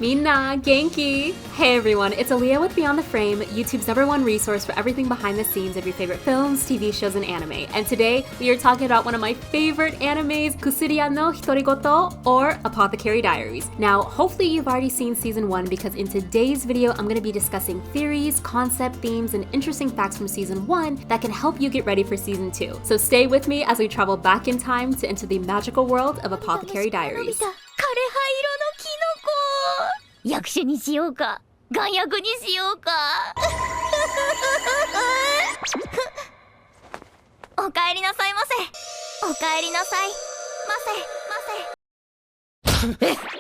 Minna, Genki! Hey everyone, it's Aaliyah with Beyond the Frame, YouTube's #1 resource for everything behind the scenes of your favorite films, TV shows, and anime. And today, we are talking about one of my favorite animes, Kusuriya no Hitorigoto, or Apothecary Diaries. Now, hopefully you've already seen season 1 because in today's video, I'm going to be discussing theories, concept, themes, and interesting facts from season 1 that can help you get ready for season 2. So stay with me as we travel back in time to enter the magical world of Apothecary Diaries. 役者にしようか眼役にしようかおかえりなさいませおかえりなさいませませ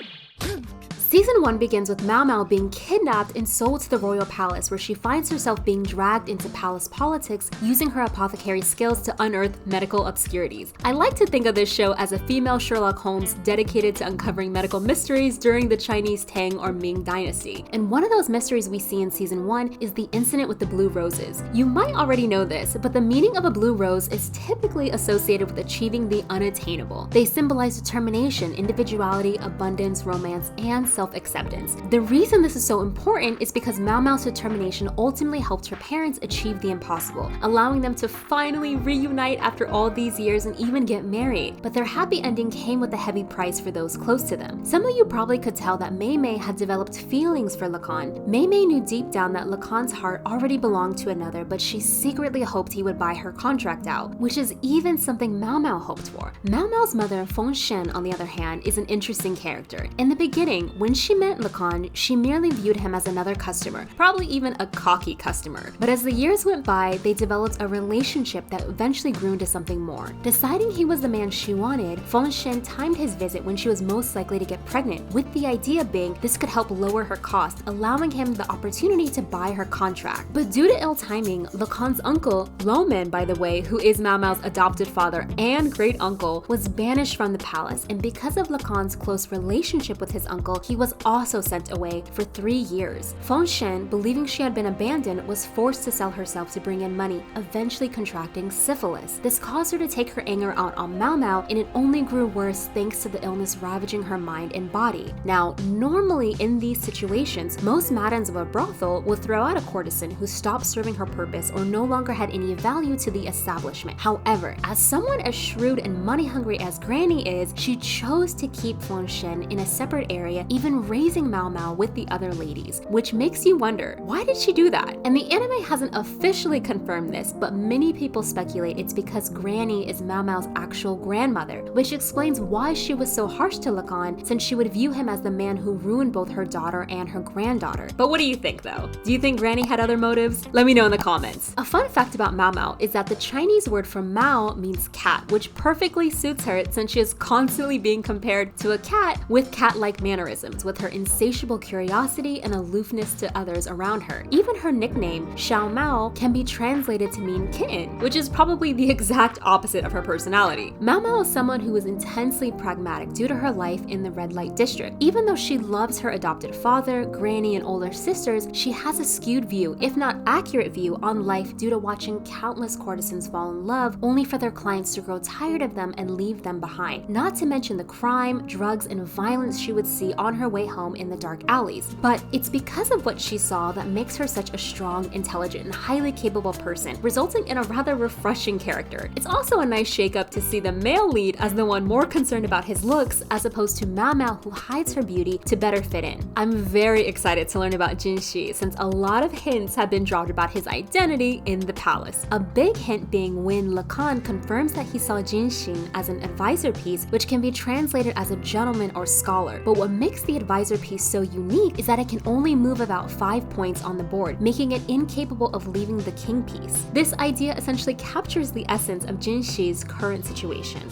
Season 1 begins with Maomao being kidnapped and sold to the royal palace, where she finds herself being dragged into palace politics using her apothecary skills to unearth medical obscurities. I like to think of this show as a female Sherlock Holmes dedicated to uncovering medical mysteries during the Chinese Tang or Ming dynasty. And one of those mysteries we see in season 1 is the incident with the blue roses. You might already know this, but the meaning of a blue rose is typically associated with achieving the unattainable. They symbolize determination, individuality, abundance, romance, and self-acceptance. The reason this is so important is because Maomao's determination ultimately helped her parents achieve the impossible, allowing them to finally reunite after all these years and even get married. But their happy ending came with a heavy price for those close to them. Some of you probably could tell that Meimei had developed feelings for Lakan. Meimei knew deep down that Lakan's heart already belonged to another, but she secretly hoped he would buy her contract out, which is even something Maomao hoped for. Maomao's mother, Fengxian, on the other hand, is an interesting character. In the beginning, when she met Lakan, she merely viewed him as another customer, probably even a cocky customer. But as the years went by, they developed a relationship that eventually grew into something more. Deciding he was the man she wanted, Fengxian timed his visit when she was most likely to get pregnant, with the idea being this could help lower her cost, allowing him the opportunity to buy her contract. But due to ill timing, Lakan's uncle, Loulan by the way, who is Maomao's adopted father and great uncle, was banished from the palace, and because of Lakan's close relationship with his uncle, he was also sent away for 3 years. Fengxian, believing she had been abandoned, was forced to sell herself to bring in money, eventually contracting syphilis. This caused her to take her anger out on Maomao, and it only grew worse thanks to the illness ravaging her mind and body. Now, normally in these situations, most madams of a brothel will throw out a courtesan who stopped serving her purpose or no longer had any value to the establishment. However, as someone as shrewd and money-hungry as Granny is, she chose to keep Fengxian in a separate area, even raising Maomao with the other ladies, which makes you wonder, why did she do that? And the anime hasn't officially confirmed this, but many people speculate it's because Granny is Maomao's actual grandmother, which explains why she was so harsh to Lakan, since she would view him as the man who ruined both her daughter and her granddaughter. But what do you think though? Do you think Granny had other motives? Let me know in the comments. A fun fact about Maomao is that the Chinese word for Mao means cat, which perfectly suits her since she is constantly being compared to a cat with cat-like mannerisms, with her insatiable curiosity and aloofness to others around her. Even her nickname, Xiao Mao, can be translated to mean kitten, which is probably the exact opposite of her personality. Maomao is someone who is intensely pragmatic due to her life in the red light district. Even though she loves her adopted father, granny, and older sisters, she has a skewed view, if not accurate view, on life due to watching countless courtesans fall in love only for their clients to grow tired of them and leave them behind. Not to mention the crime, drugs, and violence she would see on her way home in the dark alleys. But it's because of what she saw that makes her such a strong, intelligent, and highly capable person, resulting in a rather refreshing character. It's also a nice shakeup to see the male lead as the one more concerned about his looks as opposed to Maomao, who hides her beauty to better fit in. I'm very excited to learn about Jinshi since a lot of hints have been dropped about his identity in the palace. A big hint being when Lakan confirms that he saw Jinshi as an advisor piece, which can be translated as a gentleman or scholar. But what makes the advisor piece so unique is that it can only move about 5 points on the board, making it incapable of leaving the king piece. This idea essentially captures the essence of Jinshi's current situation.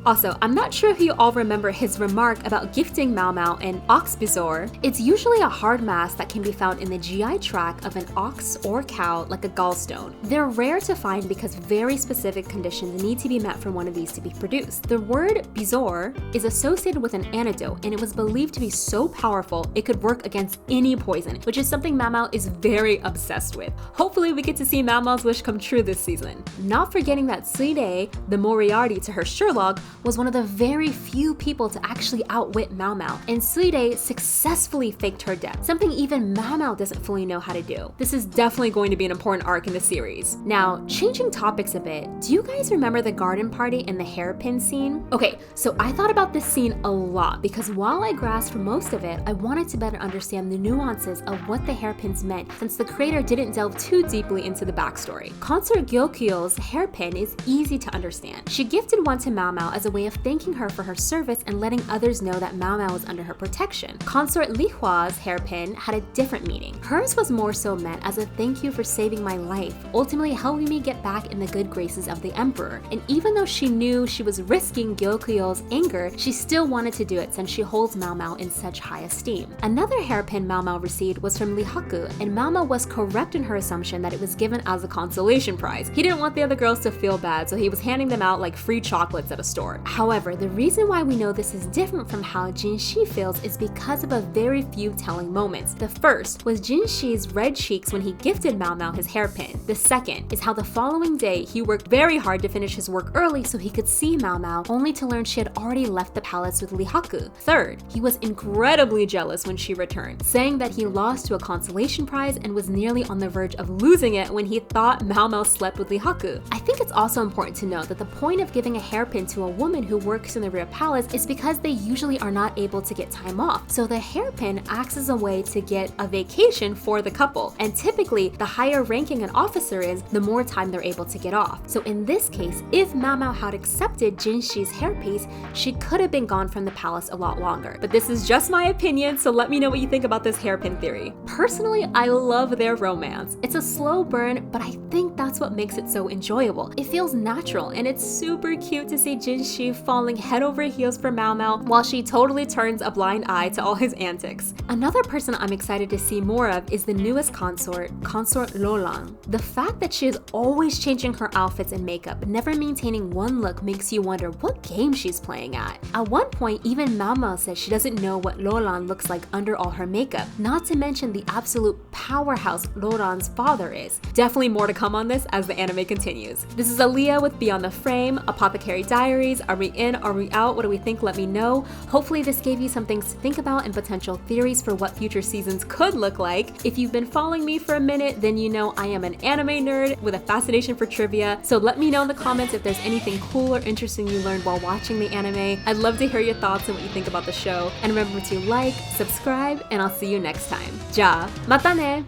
Also, I'm not sure if you all remember his remark about gifting Maomao an ox Bezoar. It's usually a hard mass that can be found in the GI tract of an ox or cow, like a gallstone. They're rare to find because very specific conditions need to be met for one of these to be produced. The word Bezoar is associated with an antidote, and it was believed to be so powerful it could work against any poison, which is something Maomao is very obsessed with. Hopefully we get to see Maomao's wish come true this season. Not forgetting that Suirei, the Moriarty to her Sherlock, was one of the very few people to actually outwit Maomao, and Suirei successfully faked her death, something even Maomao doesn't fully know how to do. This is definitely going to be an important arc in the series. Now, changing topics a bit, do you guys remember the garden party and the hairpin scene? Okay, so I thought about this scene a lot because while I grasped most of it, I wanted to better understand the nuances of what the hairpins meant since the creator didn't delve too deeply into the backstory. Consort Gyokyo's hairpin is easy to understand. She gifted one to Maomao as a way of thanking her for her service and letting others know that Maomao was under her protection. Consort Lihua's hairpin had a different meaning. Hers was more so meant as a thank you for saving my life, ultimately helping me get back in the good graces of the emperor. And even though she knew she was risking Gyokyo's anger, she still wanted to do it since she holds Maomao in such high esteem. Another hairpin Maomao received was from Lihaku, and Maomao was correct in her assumption that it was given as a consolation prize. He didn't want the other girls to feel bad, so he was handing them out like free chocolates at a store. However, the reason why we know this is different from how Jinshi feels is because of a very few telling moments. The first was Jinshi's red cheeks when he gifted Maomao his hairpin. The second is how the following day he worked very hard to finish his work early so he could see Maomao, only to learn she had already left the palace with Lihaku. Third, he was incredibly jealous when she returned, saying that he lost to a consolation prize and was nearly on the verge of losing it when he thought Maomao slept with Lihaku. I think it's also important to note that the point of giving a hairpin to a woman who works in the rear palace is because they usually are not able to get time off. So the hairpin acts as a way to get a vacation for the couple. And typically, the higher ranking an officer is, the more time they're able to get off. So in this case, if Maomao had accepted Jinshi's hairpiece, she could have been gone from the palace a lot longer. But this is just my opinion, so let me know what you think about this hairpin theory. Personally, I love their romance. It's a slow burn, but I think that's what makes it so enjoyable. It feels natural, and it's super cute to see Jinshi falling head over heels for Maomao while she totally turns a blind eye to all his antics. Another person I'm excited to see more of is the newest consort, Consort Loulan. The fact that she is always changing her outfits and makeup, never maintaining one look, makes you wonder what game she's playing at. At one point, even Maomao says she doesn't know what Loulan looks like under all her makeup, not to mention the absolute powerhouse Loulan's father is. Definitely more to come on this as the anime continues. This is Aaliyah with Beyond the Frame, Apothecary Diaries. Are we in? Are we out? What do we think? Let me know. Hopefully this gave you some things to think about and potential theories for what future seasons could look like. If you've been following me for a minute, then you know I am an anime nerd with a fascination for trivia, so let me know in the comments if there's anything cool or interesting you learned while watching the anime. I'd love to hear your thoughts and what you think about the show. And remember to like, subscribe, and I'll see you next time. Ja, mata ne!